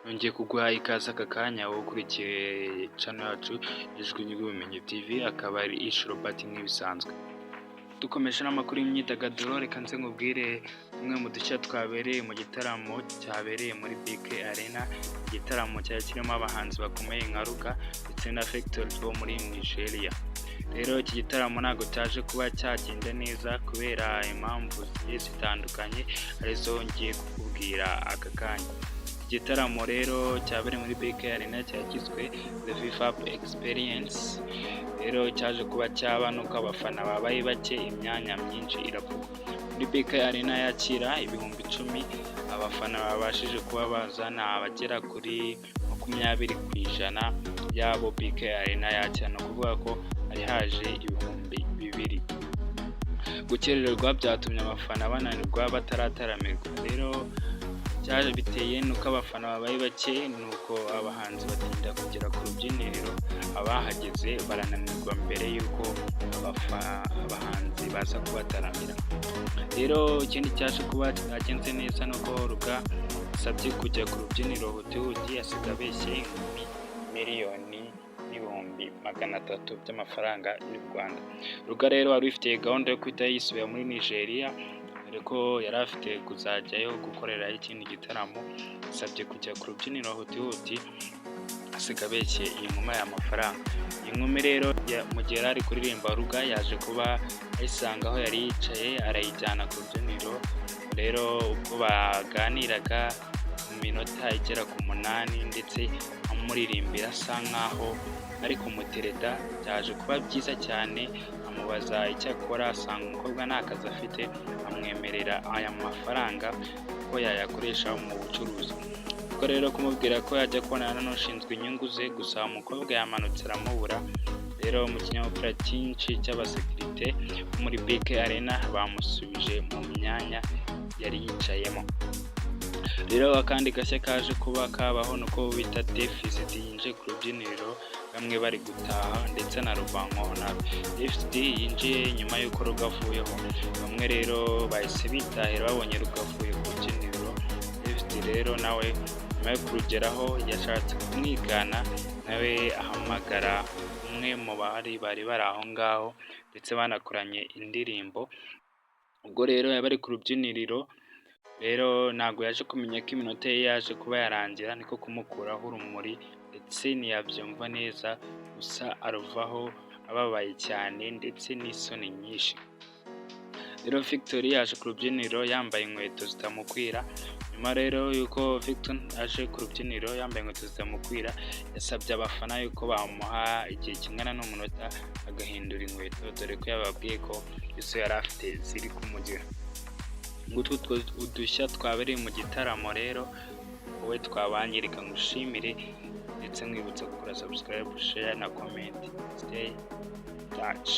Nongeye kuguha ikaze aka kanya wowe ukurikiye channel yacu Ijwi ry'Ubumenyi TV, akaba ari Ish Robert nk'ibisanzwe. Dukomeje n'amakuru y'imyidagaduro, reka nze nkubwire tumwe mu dushya twabereye mu gitaramo cyabereye muri BK Arena. Igitaramo cyari kirimo abahanzi bakomeye nka Ruga ndetse na Factory bo muri Nigeria. Rero iki gitaramo ntabwo cyaje kuba cyagenda neza kubera impamvu zigiye zitandukanye arizo ngiye kukubwira aka kanya. Igitaramo rero cyabereye muri BK Arena cyagizwe The FIFA Experience. Rero cyaje kuba cyaba nuko abafana babaye bake, imyanya myinshi iravuga. Muri BK Arena yakira ibihumbi 10, abafana babashije kuba bazana abagera kuri 20% yabo BK Arena yakira, no kuvuga ko ari haje ibihumbi 2. Gukererwa byatumye abafana bananirwa batarataramirwa. Rero cyaje biteye nuko abafana babaye bake, nuko abahanzi batinda kugera ku rubyiniriro, abahageze barananirwa mbere yuko abahanzi baza kubataramira. Rero ikindi cyaje kuba cyagenze neza nuko Ruga asabye kujya ku rubyiniro huti asiga abeshye miliyoni n'ibihumbi 300 by'amafaranga y'u Rwanda. Ruga rero wari ufite gahunda yo kwita yisubira muri Nigeria, ariko yari afite kuzajyayo gukorera ikindi gitaramo. Asabye kujya ku rubyiniro huti asiga abeshye iyi nkuma y'amafaranga. Iyi nkumi rero mu gihe ari kuririmba Ruga yaje kuba ayisanga aho yari yicaye, arayijyana ku rubyiniro. Rero ubwo baganiraga mu minota igera ku 8 ndetse amuririmbira asa nkaho ari kumutereta, byaje kuba byiza cyane. Amubaza icyo akora, asanga umukobwa nta kazi afite, amwemerera aya mafaranga ko yayakoresha mu bucuruzi. Ubwo rero kumubwira ko yajya kubonana n'ushinzwe inyungu ze, gusa umukobwa yamanutse aramubura. Rero mu kinyabupfura cyinshi cy'abasekirite muri BK Arena bamusubije mu myanya yari yicayemo. Rero akandi gashya kaje kuba kabaho nuko bita deficit yinje ku rubyiniro, bamwe bari gutaha ndetse na Rubankona. Deficit yinjiye nyuma y'uko Rugavuyeho, bamwe rero bahise bitahira babonye Rugavuye ku rubyiniro. Deficit rero nawe nyuma yo kurugeraho yashatse kumwigana, nawe ahamagara umwe mu bari aho ngaho ndetse banakoranye indirimbo. Ubwo rero yabari ku rubyiniriro, rero ntabwo yaje kumenya ko iminota ye yaje kuba yarangira, niko kumukuraho urumuri ndetse ntiyabyumva neza, gusa aruvaho ababaye cyane ndetse n'isoni nyinshi. Rero Victory yaje ku rubyiniro yambaye inkweto zitamukwira. Nyuma rero yuko Victory aje ku rubyiniro yambaye inkweto zitamukwira, yasabye abafana yuko bamuha igihe kingana n'umunota agahindura inkweto, dore ko yababwiye ko izo yari afite ziri kumugera. Ngutwo udushya twabereye mu gitaramo. Rero wowe twabanye, reka ngushimire ndetse mwibutsa gukora subscribe, share na comment. Stay touch.